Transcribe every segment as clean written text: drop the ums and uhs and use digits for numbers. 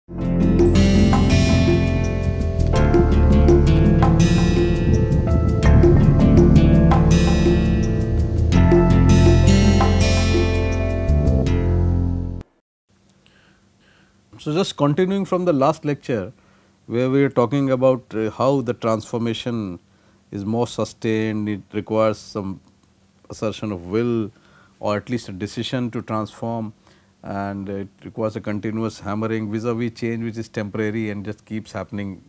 So, just continuing from the last lecture, where we are talking about how the transformation is more sustained, it requires some assertion of will or at least a decision to transform, and it requires a continuous hammering vis-a-vis change which is temporary and just keeps happening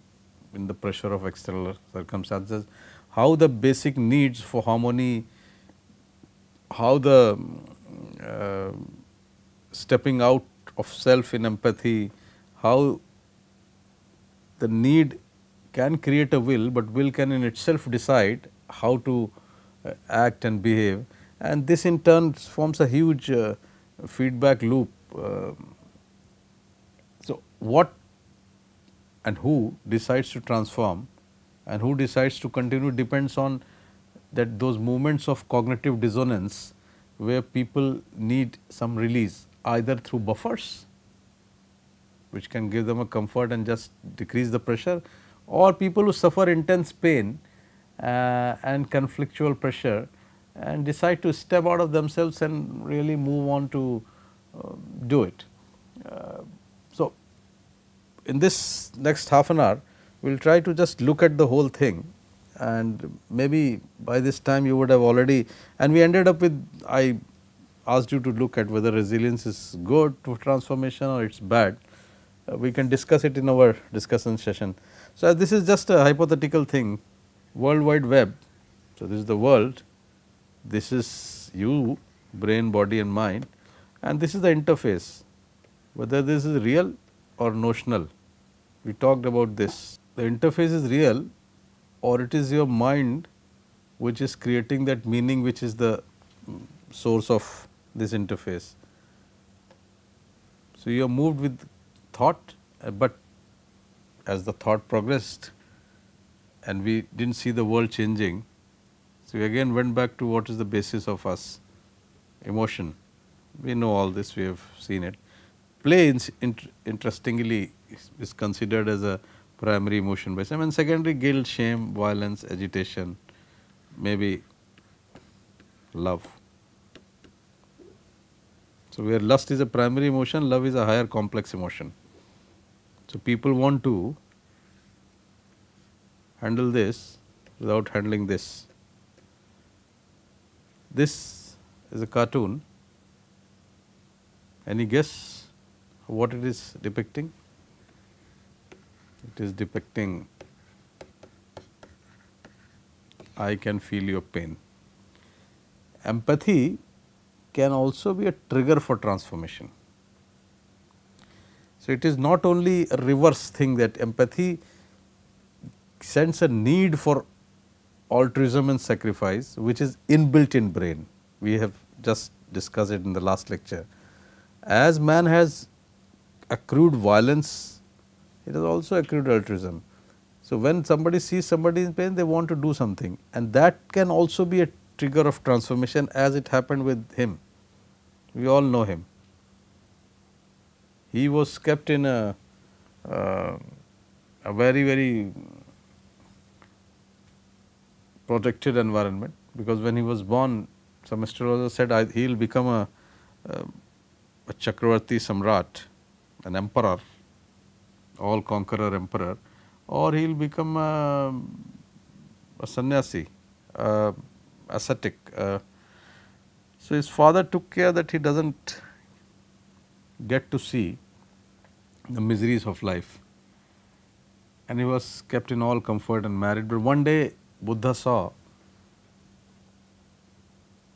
in the pressure of external circumstances. How the basic needs for harmony, how the uh, stepping out of self in empathy, how the need can create a will, but will can in itself decide how to act and behave, and this in turn forms a huge feedback loop. So, what and who decides to transform and who decides to continue depends on that those moments of cognitive dissonance where people need some release either through buffers which can give them a comfort and just decrease the pressure, or people who suffer intense pain and conflictual pressure and decide to step out of themselves and really move on to do it. So, in this next half an hour, we will try to just look at the whole thing, and maybe by this time you would have already, and we ended up with, I asked you to look at whether resilience is good to transformation or it is bad. We can discuss it in our discussion session. So, this is just a hypothetical thing, World Wide Web. So, this is the world, this is you, brain, body and mind, and this is the interface, whether this is real or notional. We talked about this. The interface is real or it is your mind which is creating that meaning which is the source of this interface. So, you are moved with thought, but as the thought progressed and we did not see the world changing. So, we again went back to what is the basis of us, emotion. We know all this, we have seen it. Play interestingly is considered as a primary emotion by some, and secondary guilt, shame, violence, agitation, maybe love. So, where lust is a primary emotion, love is a higher complex emotion. So, people want to handle this without handling this. This is a cartoon. Any guess what it is depicting? It is depicting I can feel your pain. Empathy can also be a trigger for transformation. So, it is not only a reverse thing that empathy sends a need for altruism and sacrifice which is inbuilt in brain. We have just discussed it in the last lecture. As man has accrued violence, it has also accrued altruism. So, when somebody sees somebody in pain, they want to do something, and that can also be a trigger of transformation, as it happened with him. We all know him. He was kept in a very protected environment, because when he was born, some astrologer said he will become a Chakravarti Samrat, an emperor, all conqueror emperor, or he will become a sannyasi, ascetic. So, his father took care that he does not get to see the miseries of life, and he was kept in all comfort and married. But one day Buddha saw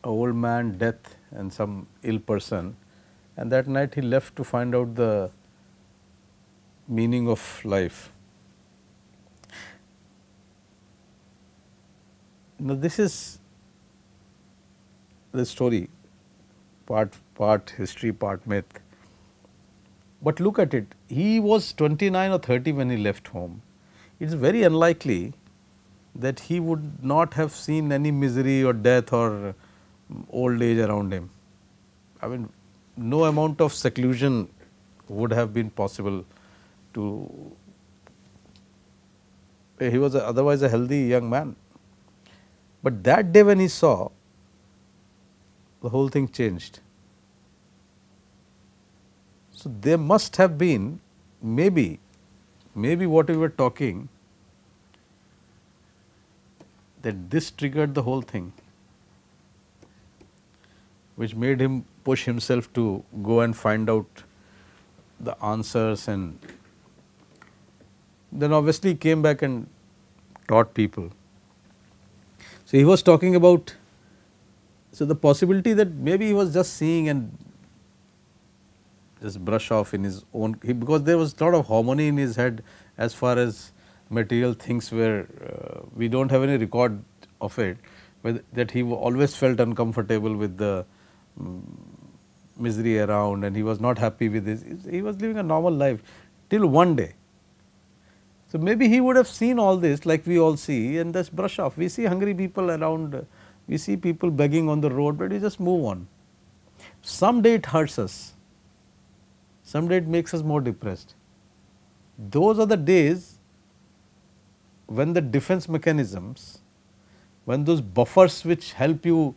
a old man, death and some ill person, and that night he left to find out the meaning of life. Now, this is the story, part history, part myth. But look at it, he was 29 or 30 when he left home. It is very unlikely that he would not have seen any misery or death or old age around him. I mean, no amount of seclusion would have been possible to, he was otherwise a healthy young man. But that day when he saw, the whole thing changed. So, there must have been maybe what we were talking, that this triggered the whole thing, which made him push himself to go and find out the answers, and then obviously he came back and taught people. So, he was talking about, so the possibility that maybe he was just seeing and just brush off in his own, because there was a lot of harmony in his head as far as material things were, we do not have any record of it, but that he always felt uncomfortable with the misery around, and he was not happy with this, he was living a normal life till one day. So, maybe he would have seen all this like we all see and just brush off. We see hungry people around, we see people begging on the road, but we just move on. Someday it hurts us, someday it makes us more depressed. Those are the days when the defense mechanisms, when those buffers which help you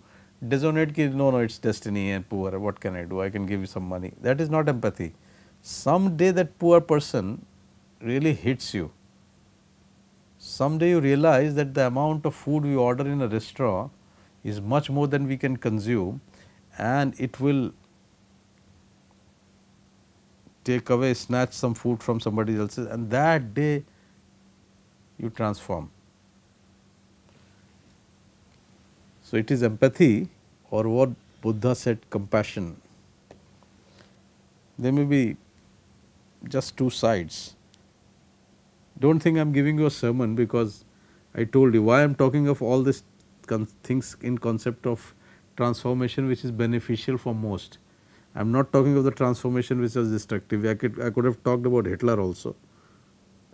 dissonate, ki, no, it is destiny and poor, what can I do, I can give you some money, that is not empathy. Someday that poor person really hits you. Someday you realize that the amount of food we order in a restaurant is much more than we can consume, and it will take away, snatch some food from somebody else's, and that day you transform. So, it is empathy, or what Buddha said, compassion. There may be just two sides. Do not think I am giving you a sermon, because I told you why I am talking of all these things in concept of transformation which is beneficial for most. I am not talking of the transformation which was destructive. I could have talked about Hitler also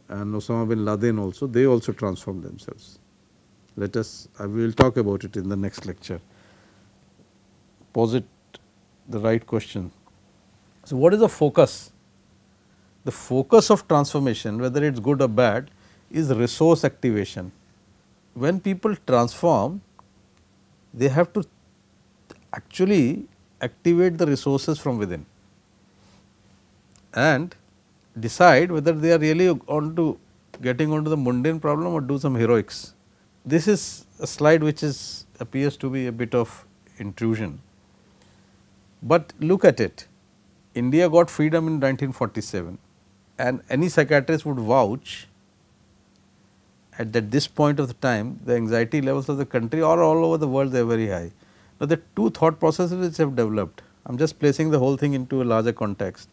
and Osama bin Laden also, they also transformed themselves. Let us, I will talk about it in the next lecture. Posit the right question. So, what is the focus? The focus of transformation, whether it is good or bad, is resource activation. When people transform, they have to actually activate the resources from within and decide whether they are really on to getting onto the mundane problem or do some heroics. This is a slide which is appears to be a bit of intrusion, but look at it. India got freedom in 1947, and any psychiatrist would vouch at that this point of the time the anxiety levels of the country or all over the world, they are very high. Now, the two thought processes which have developed, I am just placing the whole thing into a larger context.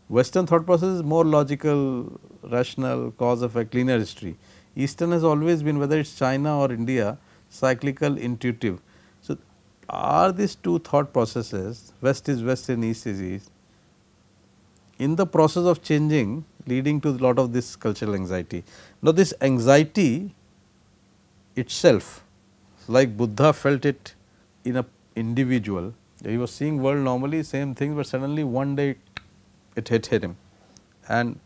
Western thought process is more logical, rational, cause effect, linear history. Eastern has always been, whether it is China or India, cyclical, intuitive. So, are these two thought processes, West is West and East is East, in the process of changing, leading to a lot of this cultural anxiety. Now, this anxiety itself, like Buddha felt it in a individual, he was seeing world normally, same thing, but suddenly one day it hit him, and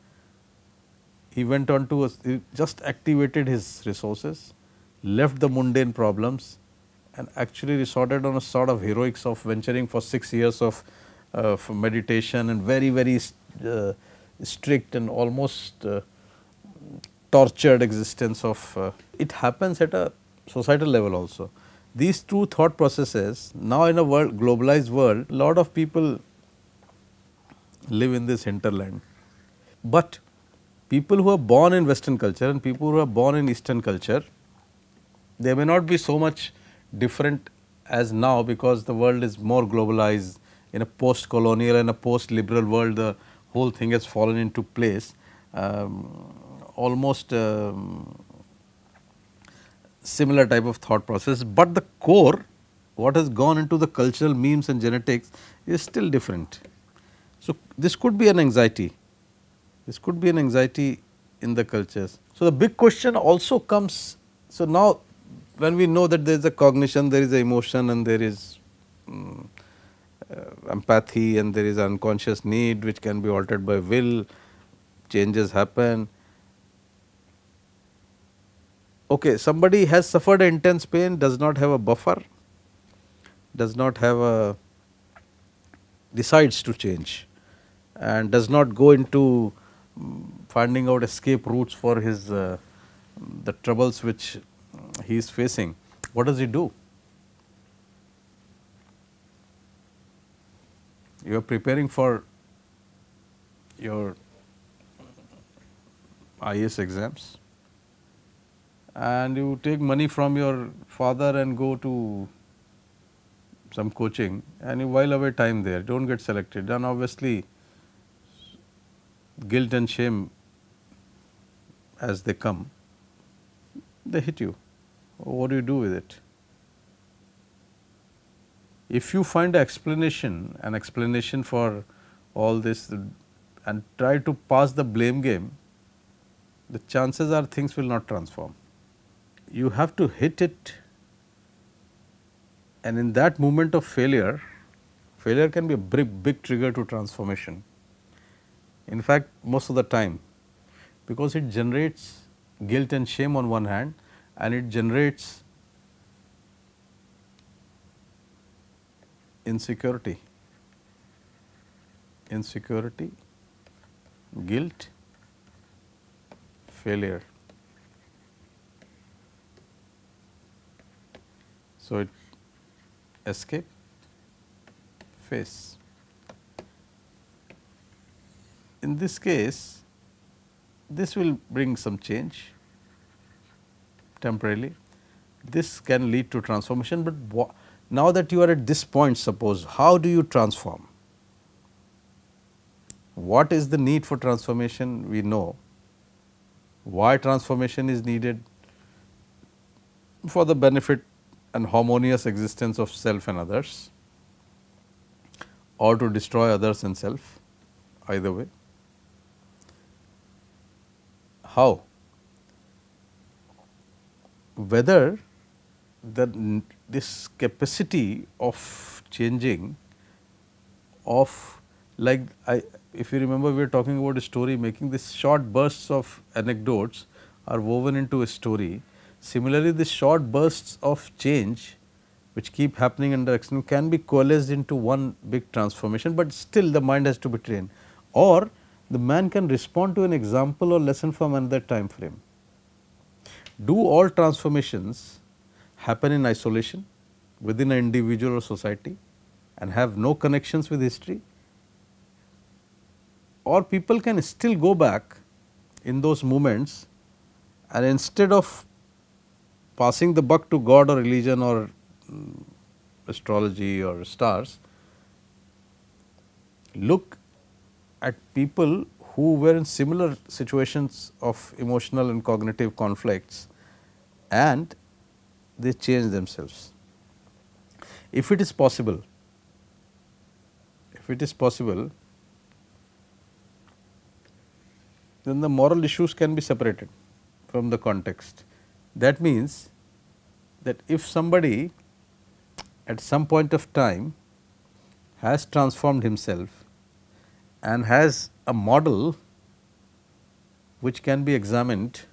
he went on to he just activated his resources, left the mundane problems, and actually resorted on a sort of heroics of venturing for 6 years of meditation and very strict and almost tortured existence of it happens at a societal level also. These two thought processes, now in a world, globalized world, lot of people live in this hinterland, but people who are born in Western culture and people who are born in Eastern culture, they may not be so much different as now, because the world is more globalized. In a post colonial and a post liberal world, the whole thing has fallen into place, almost similar type of thought process, but the core, what has gone into the cultural memes and genetics, is still different. So, this could be an anxiety, this could be an anxiety in the cultures. So, the big question also comes, so now when we know that there is a cognition, there is a emotion, and there is empathy, and there is unconscious need which can be altered by will, changes happen. Okay, somebody has suffered intense pain, does not have a buffer, does not have a, decides to change and does not go into finding out escape routes for his the troubles which he is facing. What does he do? You are preparing for your IAS exams and you take money from your father and go to some coaching and you while away time there, do not get selected, then obviously guilt and shame as they come, they hit you. What do you do with it? If you find an explanation for all this and try to pass the blame game, the chances are things will not transform. You have to hit it, and in that moment of failure, failure can be a big trigger to transformation. In fact, most of the time, because it generates guilt and shame on one hand and it generates insecurity, guilt, failure. So, it escape, face. In this case, this will bring some change temporarily. This can lead to transformation, but now that you are at this point, suppose, how do you transform? What is the need for transformation? We know. Why transformation is needed? For the benefit and harmonious existence of self and others, or to destroy others and self, either way. How? Whether this capacity of changing, of like if you remember, we were talking about a story making, this short bursts of anecdotes are woven into a story. Similarly, the short bursts of change which keep happening under action can be coalesced into one big transformation, but still the mind has to be trained, or the man can respond to an example or lesson from another time frame. Do all transformations happen in isolation within an individual or society and have no connections with history, or people can still go back in those moments and instead of passing the buck to God or religion or astrology or stars, look at people who were in similar situations of emotional and cognitive conflicts and they change themselves. If it is possible, then the moral issues can be separated from the context. That means that if somebody at some point of time has transformed himself and has a model which can be examined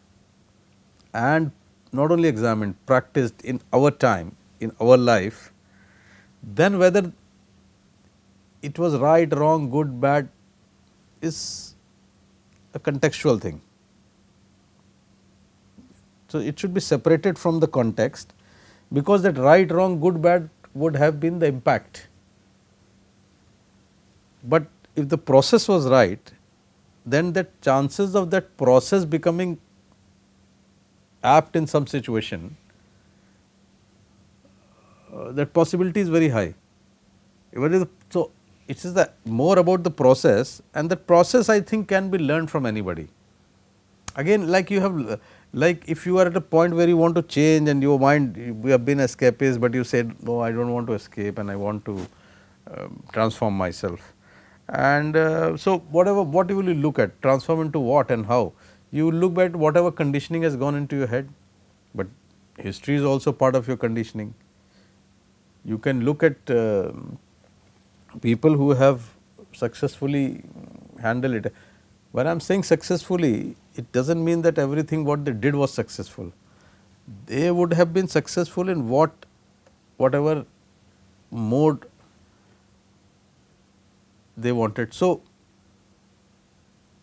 and not only examined, practiced in our time, in our life, then whether it was right, wrong, good, bad is a contextual thing. So, it should be separated from the context, because that right, wrong, good, bad would have been the impact. But if the process was right, then the chances of that process becoming apt in some situation, that possibility is very high. So, it is the more about the process, and that process I think can be learned from anybody. Again, like you have, like if you are at a point where you want to change and your mind, you have been escapist, but you said no, I do not want to escape and I want to transform myself. And so, what will you look at, transform into what and how? You will look at whatever conditioning has gone into your head, but history is also part of your conditioning. You can look at people who have successfully handled it. When I am saying successfully, it does not mean that everything what they did was successful. They would have been successful in whatever mode they wanted. So,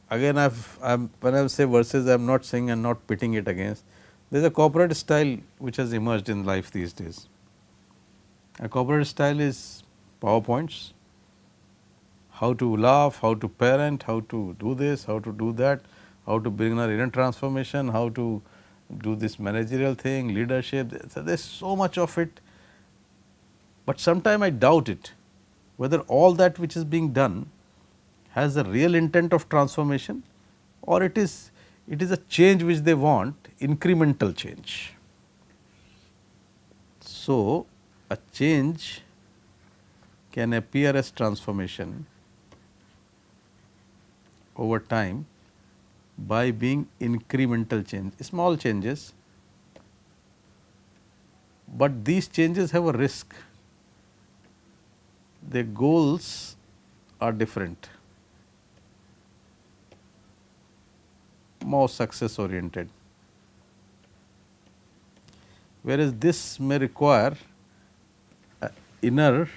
again when I say versus, I am not saying I am not pitting it against. There is a corporate style which has emerged in life these days. A corporate style is PowerPoints, how to laugh, how to parent, how to do this, how to do that, how to bring an inner transformation, how to do this managerial thing, leadership. So, there is so much of it, but sometimes I doubt it whether all that which is being done has a real intent of transformation, or it is a change which they want, incremental change. So, a change can appear as transformation over time by being incremental change, small changes, but these changes have a risk. Their goals are different, more success oriented, whereas this may require inner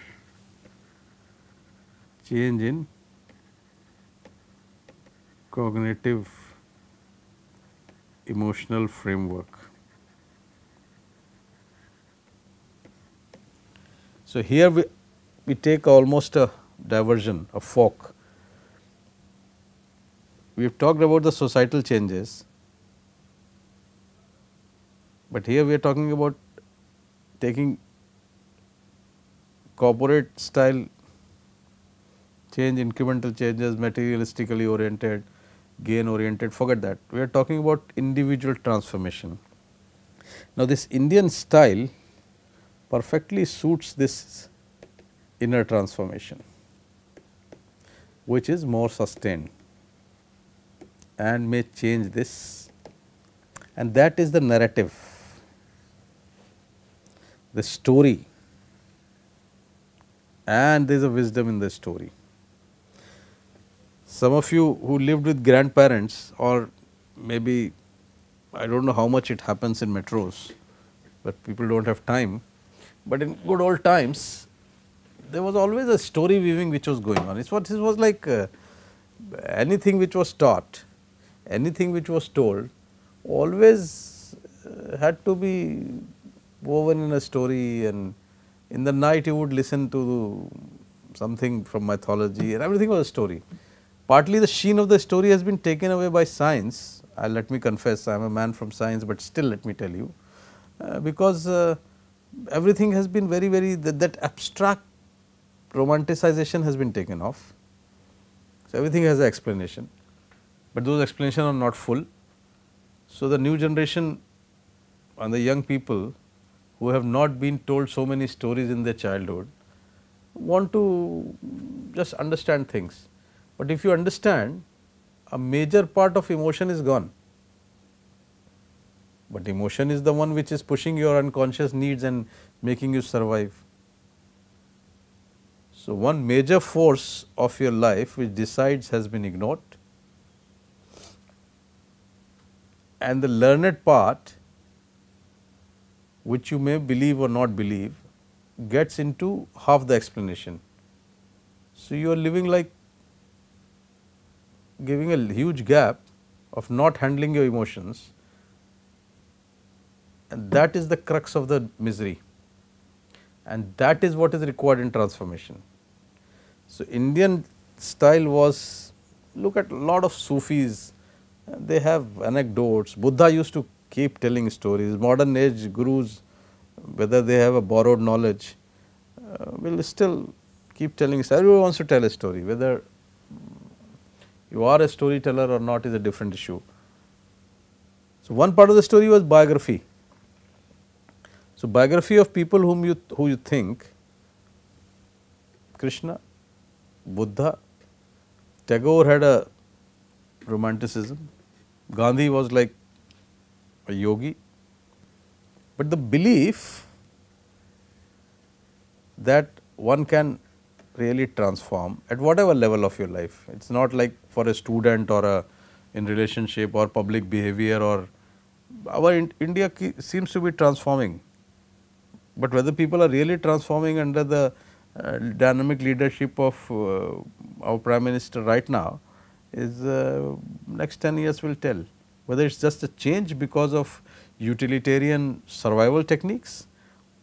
change in cognitive emotional framework. So, here we take almost a diversion, a fork. We have talked about the societal changes, but here we are talking about taking corporate style change, incremental changes, materialistically oriented, gain oriented, forget that. We are talking about individual transformation. Now, this Indian style perfectly suits this inner transformation, which is more sustained and may change this, and that is the narrative, the story, and there is a wisdom in the story. Some of you who lived with grandparents, or maybe I do not know how much it happens in metros, but people do not have time, but in good old times there was always a story weaving which was going on. It was like anything which was taught, anything which was told always had to be woven in a story, and in the night you would listen to something from mythology and everything was a story. Partly the sheen of the story has been taken away by science. Let me confess, I am a man from science, but still let me tell you, because everything has been very that abstract romanticization has been taken off. So, everything has an explanation, but those explanations are not full. So, the new generation and the young people who have not been told so many stories in their childhood want to just understand things. But if you understand, a major part of emotion is gone, but emotion is the one which is pushing your unconscious needs and making you survive. So, one major force of your life which decides has been ignored, and the learned part which you may believe or not believe gets into half the explanation. So, you are living like giving a huge gap of not handling your emotions, and that is the crux of the misery, and that is what is required in transformation. So, Indian style was, look at a lot of Sufis, they have anecdotes. Buddha used to keep telling stories. Modern age gurus, whether they have a borrowed knowledge, will still keep telling stories. Everyone wants to tell a story, whether you are a storyteller or not is a different issue. So, one part of the story was biography. So, biography of people who you think, Krishna, Buddha, Tagore had a romanticism, Gandhi was like a yogi, but the belief that one can really transform at whatever level of your life. It is not like for a student or in relationship or public behavior, or our India seems to be transforming, but whether people are really transforming under the dynamic leadership of our Prime Minister right now is next 10 years will tell. Whether it is just a change because of utilitarian survival techniques,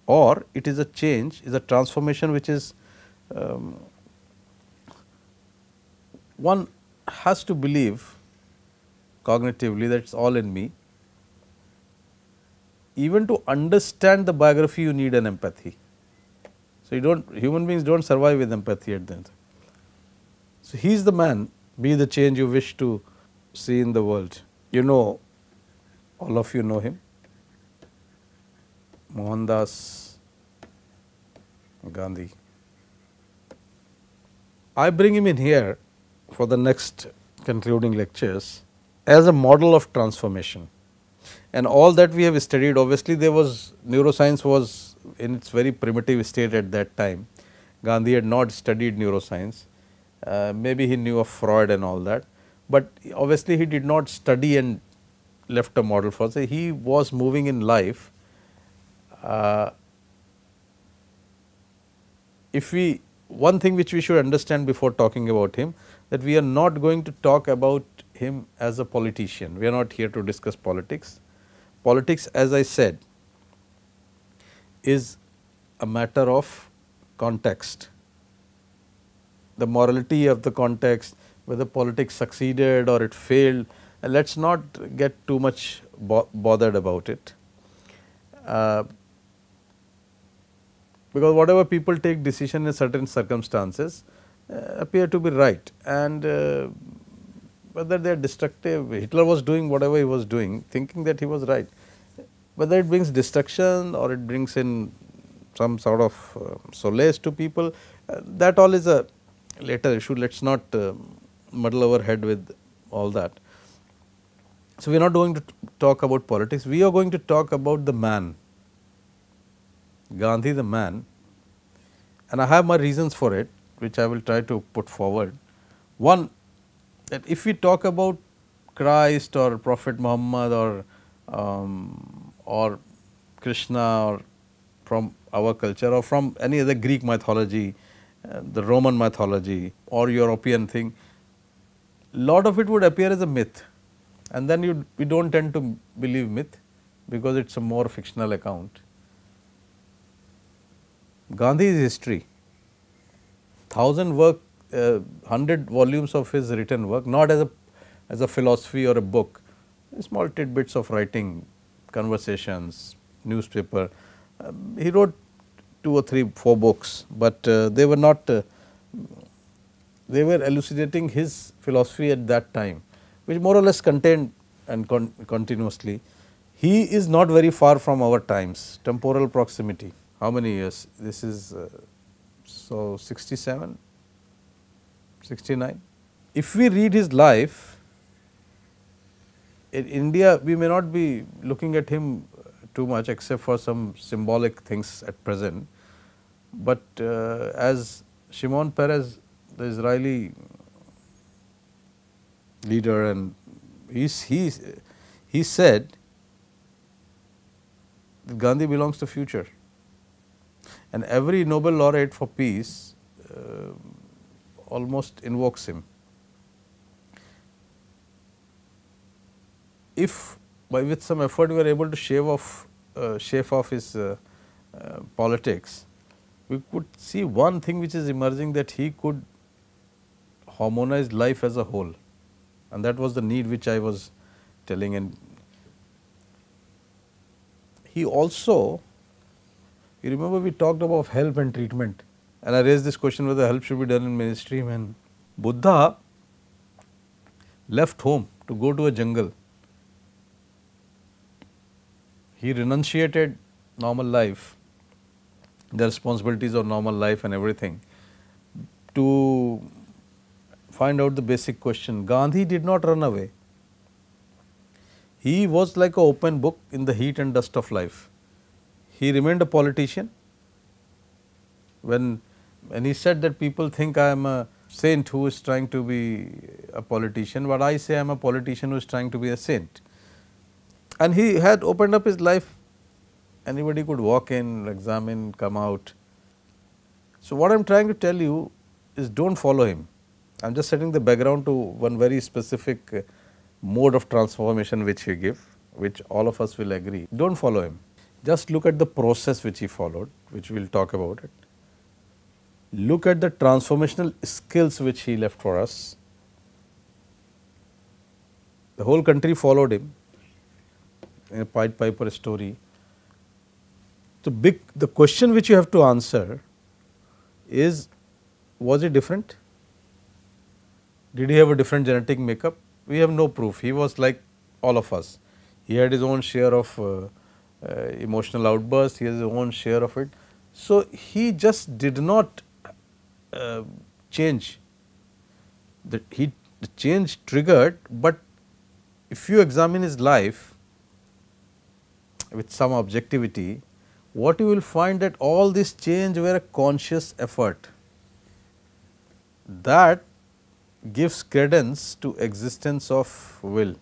or it is a change, is a transformation which is one has to believe cognitively that it is all in me. Even to understand the biography you need an empathy. So, you do not, human beings do not survive with empathy at the end. So, he is the man, be the change you wish to see in the world. You know, all of you know him, Mohandas Gandhi. I bring him in here for the next concluding lectures as a model of transformation. And all that we have studied, obviously there was neuroscience was in its very primitive state at that time. Gandhi had not studied neuroscience, maybe he knew of Freud and all that, but obviously he did not study and left a model for us. He was moving in life. If we, one thing which we should understand before talking about him, that we are not going to talk about him as a politician. We are not here to discuss politics. Politics, as I said, is a matter of context, the morality of the context, whether politics succeeded or it failed. Let us not get too much bothered about it, because whatever people take decision in certain circumstances appear to be right, and whether they are destructive. Hitler was doing whatever he was doing, thinking that he was right. Whether it brings destruction or it brings in some sort of solace to people, that all is a later issue. Let us not muddle our head with all that. So, we are not going to talk about politics, we are going to talk about the man, Gandhi the man, and I have my reasons for it, which I will try to put forward. One, that if we talk about Christ or Prophet Muhammad or Krishna, or from our culture or from any other Greek mythology, the Roman mythology or European thing, lot of it would appear as a myth, and then we do not tend to believe myth because it is a more fictional account. Gandhi's history, 100 volumes of his written work, not as a philosophy or a book, small tidbits of writing, conversations, newspaper. He wrote 2 or 3, 4 books, but they were not, they were elucidating his philosophy at that time, which more or less contained and continuously. He is not very far from our times, temporal proximity. How many years? This is so 67, 69. If we read his life, in India we may not be looking at him too much except for some symbolic things at present, but as Shimon Peres, the Israeli leader, and he said that Gandhi belongs to future, and every Nobel laureate for peace almost invokes him. If with some effort we are able to shave off his politics, we could see one thing which is emerging, that he could harmonize life as a whole, and that was the need which I was telling. And he also, you remember we talked about help and treatment, and I raised this question whether help should be done in mainstream. And Buddha left home to go to a jungle. He renunciated normal life, the responsibilities of normal life and everything, to find out the basic question. Gandhi did not run away. He was like an open book in the heat and dust of life. He remained a politician. When And he said that people think I am a saint who is trying to be a politician, but I say I am a politician who is trying to be a saint. And he had opened up his life, anybody could walk in, examine, come out. So, what I am trying to tell you is do not follow him. I am just setting the background to one very specific mode of transformation which he give, which all of us will agree. Do not follow him. Just look at the process which he followed, which we will talk about it. Look at the transformational skills which he left for us. The whole country followed him in a Pied Piper story. The question which you have to answer is, was he different? Did he have a different genetic makeup? We have no proof. He was like all of us. He had his own share of emotional outbursts, he has his own share of it. So, he just did not change. The change triggered, but if you examine his life with some objectivity, what you will find that all this change were a conscious effort that gives credence to existence of will,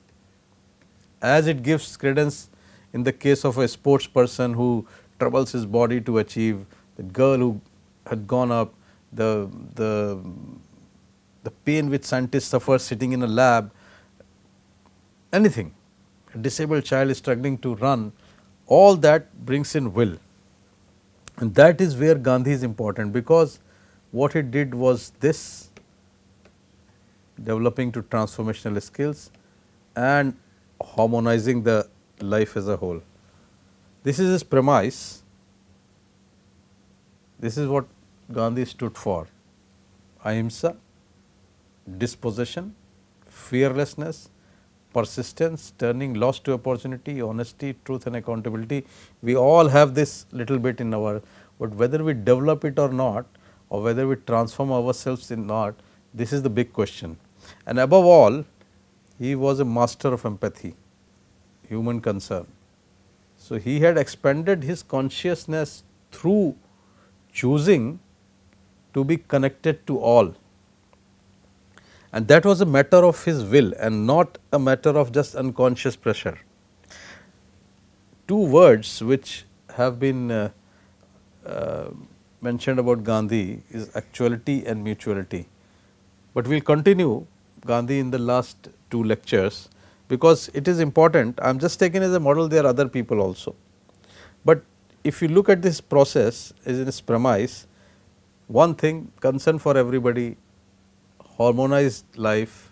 as it gives credence in the case of a sports person who troubles his body to achieve, the girl who had gone up, the pain which scientists suffer sitting in a lab, anything, a disabled child is struggling to run, all that brings in will. And that is where Gandhi is important, because what he did was this, developing to transformational skills and harmonizing the life as a whole. This is his premise. This is what Gandhi stood for: ahimsa, dispossession, fearlessness, persistence, turning loss to opportunity, honesty, truth and accountability. We all have this little bit in our, but whether we develop it or not, or whether we transform ourselves in not, this is the big question. And above all, he was a master of empathy, human concern. So, he had expanded his consciousness through choosing to be connected to all, and that was a matter of his will and not a matter of just unconscious pressure. Two words which have been mentioned about Gandhi is actuality and mutuality, but we will continue Gandhi in the last two lectures, because it is important. I am just taking as a model, there are other people also, but if you look at this process as in its premise, one thing, concern for everybody, harmonized life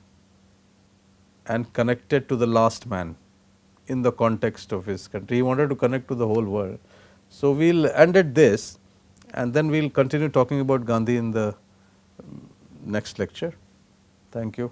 and connected to the last man in the context of his country. He wanted to connect to the whole world. So, we will end at this and then we will continue talking about Gandhi in the next lecture. Thank you.